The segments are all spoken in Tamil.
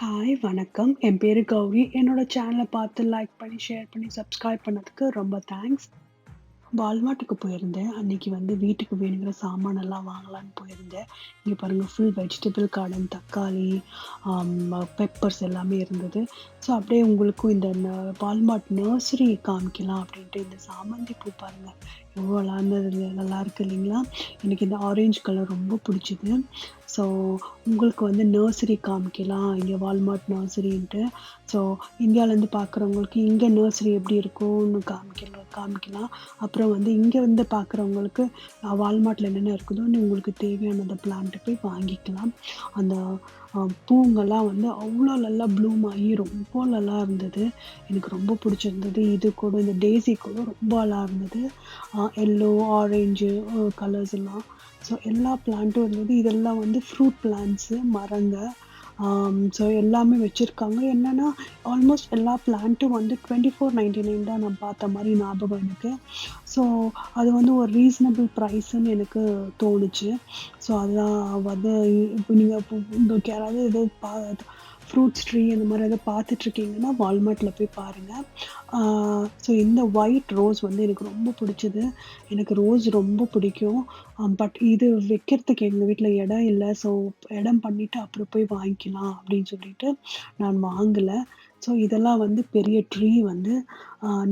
ஹாய் வணக்கம். என் பேரு கௌரி. என்னோட சேனல பார்த்து லைக் பண்ணி, ஷேர் பண்ணி, சப்ஸ்கிரைப் பண்ணதுக்கு ரொம்ப தேங்க்ஸ். வால்மார்ட்டுக்கு போயிருந்தேன். அன்னைக்கு வந்து வீட்டுக்கு வேணுங்கிற சாமானெல்லாம் வாங்கலான்னு போயிருந்தேன். இங்க பாருங்க ஃபுல் வெஜிடபிள் கார்டன், தக்காளி, பெப்பர்ஸ் எல்லாமே இருந்தது. ஸோ அப்படியே உங்களுக்கும் இந்த வால்மார்ட் நர்சரி காமிக்கலாம் அப்படின்ட்டு இந்த சாமந்தி பூ பாருங்க. எவ்வளோ இருந்தது நல்லாயிருக்கு இல்லைங்களா? எனக்கு இந்த ஆரஞ்சு கலர் ரொம்ப பிடிச்சது. ஸோ உங்களுக்கு வந்து நர்சரி காமிக்கலாம். இங்க வால்மார்ட் நர்சரின்ட்டு. ஸோ இந்தியாவிலேருந்து பார்க்குறவங்களுக்கு இங்க நர்சரி எப்படி இருக்கும்னு காமிக்கலாம். அப்புறம் வந்து இங்க வந்து பார்க்குறவங்களுக்கு வால்மார்ட்ல என்னென்ன இருக்குதோன்னு உங்களுக்கு தேவையான அந்த பிளான்ட்ட போய் வாங்கிக்கலாம். அந்த பூங்கெல்லாம் வந்து அவ்வளோ நல்லா ப்ளூம் ஆகி ரொம்ப நல்லா இருந்தது. எனக்கு ரொம்ப பிடிச்சிருந்தது. இது கூட இந்த டேஸி கூட ரொம்ப நல்லா இருந்தது. எல்லோ, ஆரஞ்சு கலர்ஸ் எல்லாம். ஸோ எல்லா பிளான்ட்டும் இருந்தது. இதெல்லாம் வந்து ஃப்ரூட் பிளான்ட்ஸு, மரங்க. ஸோ எல்லாமே வச்சிருக்காங்க. என்னன்னா, ஆல்மோஸ்ட் எல்லா பிளான்ட்டும் வந்து 2499 தான் நான் பார்த்த மாரி ஞாபகம் எனக்கு. ஸோ அது வந்து ஒரு ரீசனபிள் ப்ரைஸுன்னு எனக்கு தோணுச்சு. ஸோ அதுதான் வந்து இப்போ நீங்க உங்களுக்கு யாராவது ஏதோ ஃப்ரூட்ஸ் ட்ரீ அந்த மாரி ஏதாவது பார்த்துட்ருக்கீங்கன்னா, வால்மார்ட்ல போய் பாருங்க. ஸோ இந்த ஒயிட் ரோஸ் வந்து எனக்கு ரொம்ப பிடிச்சது. எனக்கு ரோஸ் ரொம்ப பிடிக்கும். பட் இது வைக்கிறதுக்கு எங்க வீட்ல இடம் இல்ல. ஸோ இடம் பண்ணிட்டு அப்புறம் போய் வாங்கிக்கலாம் அப்படின்னு சொல்லிட்டு நான் வாங்கல. ஸோ இதெல்லாம் வந்து பெரிய ட்ரீ வந்து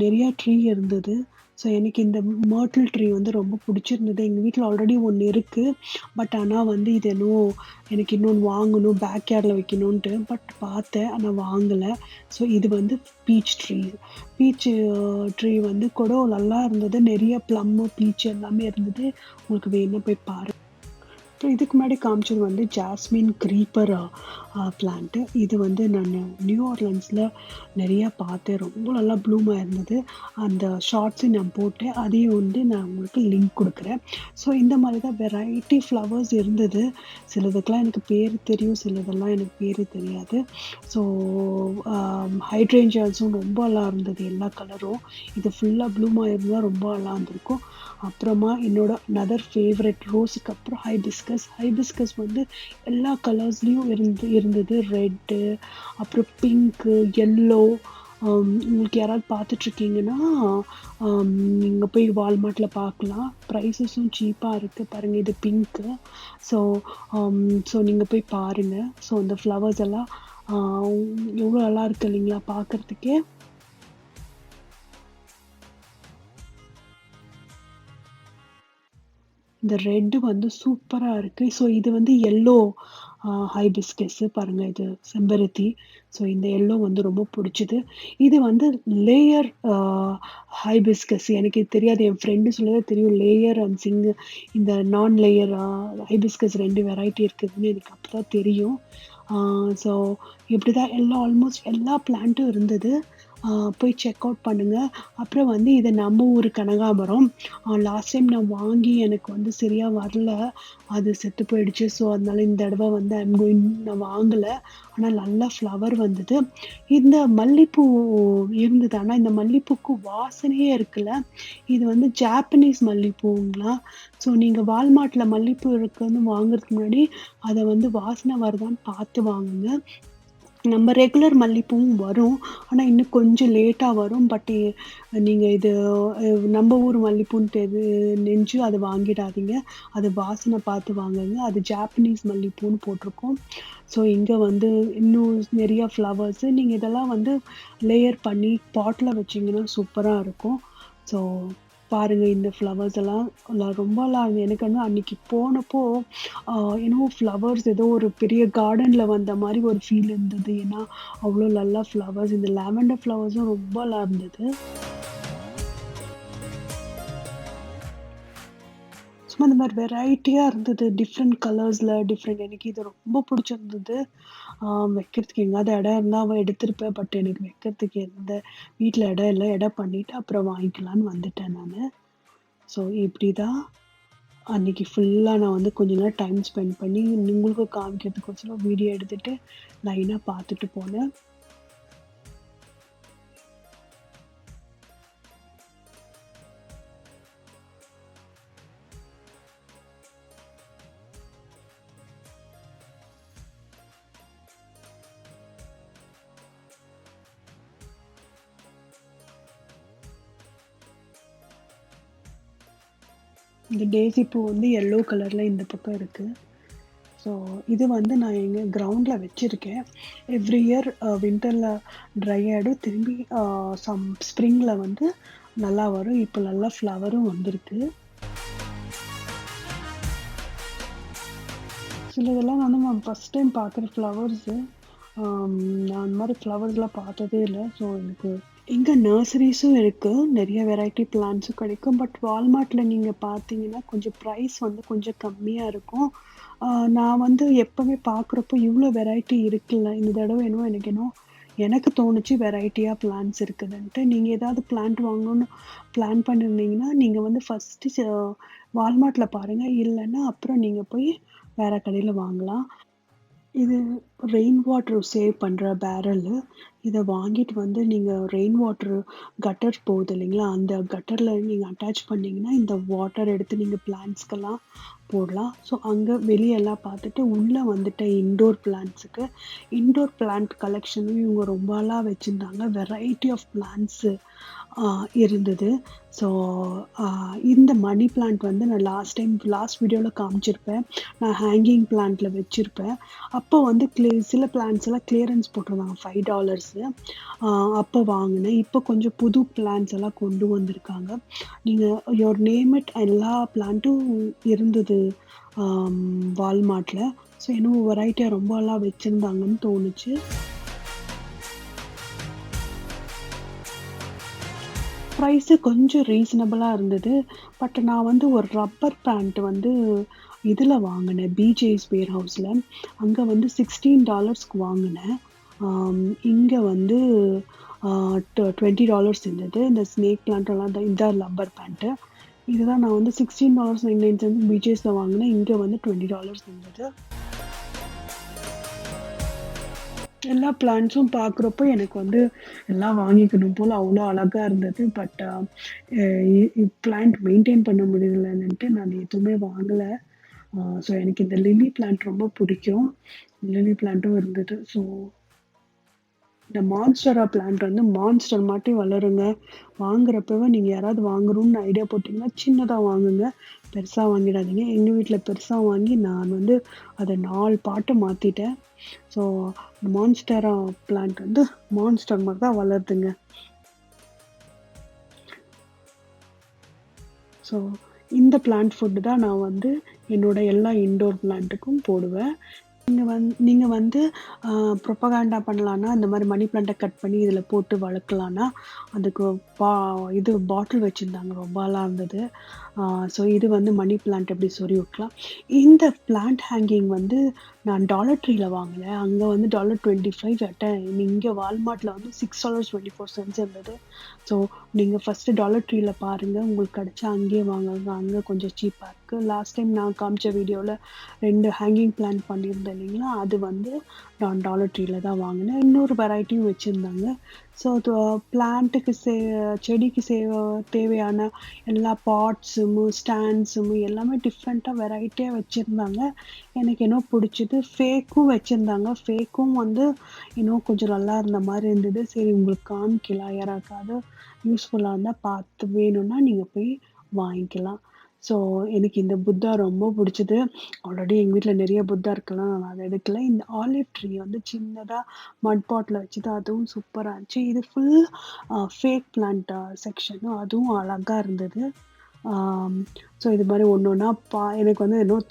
நெறைய ட்ரீ இருந்தது. ஸோ எனக்கு இந்த மர்ட்டில் ட்ரீ வந்து ரொம்ப பிடிச்சிருந்தது. எங்க வீட்ல ஆல்ரெடி ஒண்ணு இருக்கு. பட் ஆனா வந்து இது என்னவோ எனக்கு இன்னொன்னு வாங்கணும், பேக் யார்ட்ல வைக்கணுன்ட்டு. பட் பார்த்தேன். ஆனா வாங்கல. ஸோ இது வந்து பீச் ட்ரீ. பீச்சு ட்ரீ வந்து கூட நல்லா இருந்தது. நெறைய ப்ளம்மு, பீச் எல்லாமே இருந்தது. உங்களுக்கு வேணும்னா போய் பாருங்க. அப்புறம் இதுக்கு முன்னாடி காமிச்சது வந்து ஜாஸ்மின் க்ரீப்பர் பிளான்ட்டு. இது வந்து நான் நியூ ஆர்லின்ஸ்ல நெறையா பார்த்தேன். ரொம்ப நல்லா ப்ளூமா இருந்தது. அந்த ஷார்ட்ஸும் நான் போட்டேன். அதையும் வந்து நான் உங்களுக்கு லிங்க் குடுக்குறேன். ஸோ இந்த மாரி தான் வெரைட்டி ஃப்ளவர்ஸ் இருந்தது. சிலதுக்கெல்லாம் எனக்கு பேரு தெரியும். சிலதெல்லாம் எனக்கு பேரு தெரியாது. ஸோ ஹைட்ரேஞ்சியாஸும் ரொம்ப நல்லா இருந்தது எல்லா கலரும். இது ஃபுல்லா ப்ளூமா இருந்தா ரொம்ப நல்லா இருந்திருக்கும். அப்புறமா என்னோட அனதர் ஃபேவரைட் ரோஸுக்கு அப்புறம் ஹைபிஸ்கஸ். ஹைபிஸ்கஸ் வந்து எல்லா கலர்ஸ்லயும் இருந்தது. ரெட்டு, அப்புறம் பிங்க்கு, எல்லோ. உங்களுக்கு யாராவது பார்த்துட்ருக்கீங்கன்னா, நீங்க போய் வால்மார்ட்ல பார்க்கலாம். ப்ரைஸஸும் சீப்பா இருக்கு. பாருங்க இது பிங்க்கு. ஸோ ஸோ நீங்க போய் பாருங்க. ஸோ அந்த ஃப்ளவர்ஸ் எல்லாம் அ எவ்வளோ நல்லா இருக்கு இல்லைங்களா பார்க்கறதுக்கே? இந்த ரெட் வந்து சூப்பரா இருக்கு. ஸோ இது வந்து எல்லோ ஹைபிஸ்கஸ் பாருங்க இது செம்பருத்தி. ஸோ இந்த எல்லோ வந்து ரொம்ப புடிச்சது. இது வந்து லேயர் ஹைபிஸ்கஸ் எனக்கு இது தெரியாது. என் ஃப்ரெண்டு சொல்லி தான் தெரியும். லேயர் அண்ட் இந்த நான் லேயர் ஹைபிஸ்கஸ் 2 வெரைட்டி இருக்குதுன்னு எனக்கு அப்பதான் தெரியும். ஆ ஸோ இப்படிதான் ஆல்மோஸ்ட் எல்லா பிளான்ட்டும் இருந்தது. போய் செக் அவுட் பண்ணுங்க. அப்புறம் வந்து இது நம்ம ஊரு கனகாமரம். லாஸ்ட் டைம் நான் வாங்கி எனக்கு வந்து சரியா வரல. அது செத்து போயிடுச்சு. ஸோ அதனால இந்த தடவ வந்து நான் வாங்கல. ஆனா நல்லா ஃப்ளவர் வந்தது. இந்த மல்லிப்பூ இருந்தது. ஆனா இந்த மல்லிப்பூக்கு வாசனையே இருக்குல்ல. இது வந்து ஜாப்பனீஸ் மல்லிப்பூங்களாம். ஸோ நீங்க வால்மார்ட்ல மல்லிப்பூ இருக்குன்னு வாங்குறதுக்கு முன்னாடி அத வந்து வாசனை வருதான்னு பார்த்து வாங்குங்க. நம்ம ரெகுலர் மல்லிப்பூவும் வரும். ஆனா, இன்னும் கொஞ்சம் லேட்டா வரும். பட் நீங்க இது நம்ம ஊர் மல்லிப்பூன்னு நெனச்சு அத வாங்கிடாதீங்க. அது வாசனை பார்த்து வாங்குங்க. அது ஜாப்பனீஸ் மல்லிப்பூன்னு போட்டிருக்கும். ஸோ இங்க வந்து இன்னும் நெறைய ஃப்ளவர்ஸு நீங்க இதெல்லாம் வந்து லேயர் பண்ணி பாட்ல வச்சீங்கன்னா சூப்பரா இருக்கும். ஸோ பாருங்க இந்த ஃப்ளவர்ஸ் எல்லாம் ரொம்பலாம் எனக்கு வந்து அன்னைக்கு போனப்போ ஆ என்னமோ ஃப்ளவர்ஸ் ஏதோ ஒரு பெரிய கார்டன்ல வந்த மாரி ஒரு ஃபீல் இருந்தது. ஏன்னா, அவ்ளோ நல்லா ஃப்ளவர்ஸ் இந்த லாவெண்டர் ஃப்ளவர்ஸும் ரொம்ப நல்லா இருந்தது. சும்மா இந்த மாரி வெரைட்டியா இருந்தது. டிஃப்ரெண்ட் கலர்ஸ்ல எனக்கு இது ரொம்ப புடிச்சிருந்தது. வைக்கிறதுக்கு எங்கேயாவது இடம் இருந்தா எடுத்திருப்பேன். பட் எனக்கு வைக்கிறதுக்கு வீட்ல இடம் இல்ல. இடம் பண்ணிட்டு அப்புறம் வாங்கிக்கலான்னு வந்துட்டேன் நானு. ஸோ இப்படிதான் அன்னைக்கு ஃபுல்லா நான் வந்து கொஞ்ச நேரம் டைம் ஸ்பெண்ட் பண்ணி உங்களுக்கும் காமிக்கிறதுக்கோசரம் வீடியோ எடுத்துட்டு லைனா பார்த்துட்டு போனேன். இந்த டேஸி பூ வந்து எல்லோ கலர்ல இந்த பக்கம் இருக்கு. ஸோ இது வந்து நான் எங்க கிரவுண்ட்ல வச்சிருக்கேன். எவ்ரி இயர் வின்டர்ல ட்ரை ஆயிடும். திரும்பி ஸ்ப்ரிங்ல வந்து நல்லா வரும். இப்ப நல்லா ஃப்ளவரும் வந்திருக்கு. சிலதெல்லாம் வந்து நான் ஃபர்ஸ்ட் டைம் பார்க்குற ஃப்ளவர்ஸு. நான் அந்த மாரி ஃப்ளவர்ஸ்லாம் பார்த்ததே இல்ல. ஸோ எனக்கு இங்க நர்சரீஸும் இருக்கு. நெறைய வெரைட்டி பிளான்ட்ஸும் கிடைக்கும். பட் வால்மார்ட்ல நீங்க பார்த்தீங்கன்னா, கொஞ்சம் பிரைஸ் வந்து கொஞ்சம் கம்மியா இருக்கும். ஆ நான் வந்து எப்பவுமே பார்க்குறப்போ இவ்ளோ வெரைட்டி இருக்குல்ல. இந்த தடவ எனக்கு தோணுச்சு வெரைட்டியா பிளான்ட்ஸ் இருக்குதுன்ட்டு. நீங்க ஏதாவது பிளான்ட் வாங்கணும்னு பிளான் பண்ணியிருந்தீங்கன்னா, நீங்க வந்து ஃபர்ஸ்ட்டு வால்மார்ட்ல பாருங்க. இல்லன்னா அப்புறம் நீங்க போய் வேற கடையில வாங்கலாம். இது ரெயின் வாட்டர் சேவ் பண்ற பேரலு. இத வாங்கிட்டு வந்து நீங்க ரெயின் வாட்டர் கட்டர் போகுது இல்லைங்களா? அந்த கட்டர்ல நீங்க அட்டாச் பண்ணீங்கன்னா, இந்த வாட்டர் எடுத்து நீங்க பிளான்ட்ஸ்க்கெல்லாம் போடலாம். ஸோ அங்க வெளியலாம் பார்த்துட்டு, உள்ள வந்துட்டு இன்டோர் பிளான்ட் கலெக்ஷனும் இவங்க ரொம்ப நாளா வச்சிருந்தாங்க. வெரைட்டி ஆஃப் பிளான்ட்ஸு ஆ இருந்தது. ஸோ அ இந்த மணி பிளான்ட் வந்து நான் லாஸ்ட் வீடியோல காமிச்சிருப்பேன். நான் ஹேங்கிங் பிளான்ட்ல வச்சிருப்பேன். அப்போ வந்து சில பிளான்ட்ஸ் எல்லாம் கிளியரன்ஸ் போட்டிருந்தாங்க $5. அ அப்போ வாங்குனேன். இப்போ கொஞ்சம் புது பிளான்ட்ஸ் எல்லாம் கொண்டு வந்திருக்காங்க. நீங்க யுவர் நேம் இட் எல்லா பிளான்ட்டும் இருந்தது வால்மார்ட்ல. ஸோ என்னமோ வெரைட்டியா ரொம்பலாம் வச்சிருந்தாங்கன்னு தோணுச்சு. ப்ரைஸு கொஞ்சம் ரீசனபிளா இருந்தது. பட் நான் வந்து ஒரு ரப்பர் பேண்ட் வந்து இதுல வாங்குனேன். பிஜேஸ் வேர்ஹவுஸ்ல. அங்க வந்து $16க்கு வாங்குனேன். ஆம் இங்க வந்து ஆ $20 இருந்தது. இந்த ஸ்னேக் பிளான்ட் எல்லாம் இதான் ரப்பர் பேண்ட்டு. இதுதான் நான் வந்து $16.99 பிஜேஸ்ல வாங்குனேன். இங்க வந்து $20 இருந்தது. எல்லா பிளான்ட்ஸும் பார்க்குறப்போ எனக்கு வந்து எல்லாம் வாங்கிக்கணும் போல அவ்வளோ அழகா இருந்தது. பட் பிளான்ட் மெயின்டெயின் பண்ண முடியலன்னுட்டு நான் எதுவுமே வாங்கல. ஸோ எனக்கு இந்த லில்லி பிளான்ட் ரொம்ப பிடிக்கும். லில்லி பிளான்ட்டும் இருந்தது. ஸோ இந்த மான்ஸ்டெரா பிளான்ட் வந்து மான்ஸ்டர் மாட்டி வளருங்க. வாங்குறப்பவே நீங்க யாராவது வாங்கணும்னு ஐடியா போட்டீங்கன்னா, சின்னதா வாங்குங்க. பெருசா வாங்கிடாதீங்க. எங்க வீட்ல பெருசா வாங்கி நான் வந்து அத 4 பாட்டு மாத்திட்டேன். ஸோ மான்ஸ்டெரா பிளான்ட் வந்து மான்ஸ்டர் மாரி தான் வளருதுங்க. ஸோ இந்த பிளான்ட் ஃபுட் தான் நான் வந்து என்னோட எல்லா இன்டோர் பிளான்ட்டுக்கும் போடுவேன். நீங்க வந்து அ ப்ரொபகேண்டா பண்ணலான்னா, இந்த மாரி மணி பிளான்ட்ட கட் பண்ணி இதில போட்டு வளர்க்கலான்னா, அதுக்கு பா இது பாட்டில் வச்சிருந்தாங்க. ரொம்ப நாளா இருந்தது. ஆ ஸோ இது வந்து மணி பிளான்ட் எப்படி சொருவி வைக்கலாம். இந்த பிளான்ட் ஹேங்கிங் வந்து நான் டாலர் ட்ரீல வாங்குனேன். அங்க வந்து $25 இங்க வால்மார்ட்ல வந்து $6.24 இருந்தது. ஸோ நீங்க ஃபர்ஸ்ட்டு டாலர் ட்ரீல பாருங்க. உங்களுக்கு கிடைச்சா அங்கேயே வாங்குங்க. அங்க கொஞ்சம் சீப்பா இருக்கு. லாஸ்ட் டைம் நான் காமிச்ச வீடியோல 2 ஹேங்கிங் பிளான்ட் பண்ணியிருந்தேன் இல்லைங்களா? அது வந்து நான் டாலர் ட்ரீல தான் வாங்குனேன். இன்னொரு வெரைட்டியும் வச்சிருந்தாங்க. ஸோ அது பிளான்ட்டுக்கு செடிக்கு தேவையான எல்லா பாட்ஸும், ஸ்டாண்ட்ஸும் எல்லாமே டிஃப்ரெண்ட்டா வெரைட்டியா வச்சிருந்தாங்க. எனக்கு என்னவோ புடிச்சது. ஃபேக்கும் வச்சிருந்தாங்க. ஃபேக்கும் வந்து இன்னும் கொஞ்சம் நல்லா இருந்த மாரி இருந்தது. சரி உங்களுக்கு காமிக்கலாம். யாராருக்காவது யூஸ்ஃபுல்லா இருந்தா பார்த்து வேணும்னா நீங்க போய் வாங்கிக்கலாம். ஸோ எனக்கு இந்த புத்தா ரொம்ப புடிச்சது. ஆல்ரெடி எங்க வீட்ல நெறைய புத்தா இருக்கலாம். நான் அத எடுக்கல. இந்த ஆலிவ் ட்ரீ வந்து சின்னதா மட் பாட்ல வச்சது. அதுவும் சூப்பரா இருந்துச்சு. இது ஃபுல் ஃபேக் பிளான்ட் செக்ஷன். அதுவும் அழகா இருந்தது. ஆம் ஸோ இது மாரி ஒண்ணு ஒண்ணா எனக்கு வந்து என்னமோ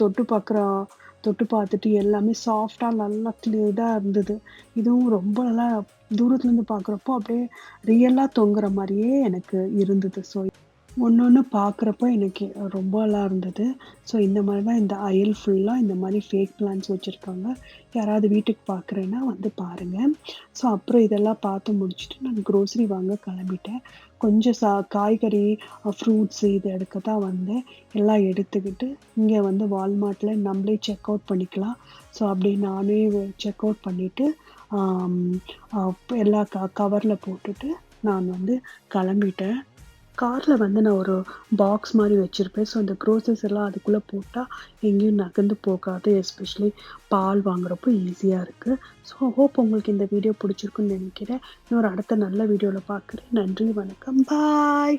தொட்டு பார்த்துட்டு எல்லாமே சாஃப்ட்டா நல்லா இதா இருந்தது. இதுவும் ரொம்ப நல்லா தூரத்துலருந்து பார்க்குறப்போ அப்படியே ரியலா தொங்குற மாரியே எனக்கு இருந்தது. ஸோ ஒண்ணொண்ணு பார்க்குறப்போ எனக்கு ரொம்ப நல்லா இருந்தது. ஸோ இந்த மாரி தான் இந்த அயல் ஃபுல்லா இந்த மாரி ஃபேக் பிளான்ட்ஸ் வச்சிருக்காங்க. யாராவது வீட்டுக்கு பார்க்குறேன்னா வந்து பாருங்க. ஸோ அப்புறம் இதெல்லாம் பார்த்து முடிச்சுட்டு நான் குரோசரி வாங்க கிளம்பிட்டேன். கொஞ்சம் காய்கறி, ஃப்ரூட்ஸ் இது எடுக்க தான் வந்தேன். எல்லாம் எடுத்துக்கிட்டு இங்க வந்து வால்மார்ட்ல நம்மளே செக் அவுட் பண்ணிக்கலாம். ஸோ அப்படி நானே செக் அவுட் பண்ணிட்டு, ஆம் அ எல்லா கவர்ல போட்டுட்டு நான் வந்து கிளம்பிட்டேன். கார்ல வந்து நான் ஒரு பாக்ஸ் மாரி வச்சிருப்பேன். ஸோ அந்த குரோசரிஸ் எல்லாம் அதுக்குள்ள போட்டா எங்கேயும் நகர்ந்து போகாது. எஸ்பெஷலி பால் வாங்குறப்போ ஈஸியா இருக்கு. ஸோ ஹோப் உங்களுக்கு இந்த வீடியோ பிடிச்சிருக்குன்னு நினைக்கிறேன். இன்னொரு அடுத்த நல்ல வீடியோல பார்க்குறேன். நன்றி, வணக்கம். பாய்.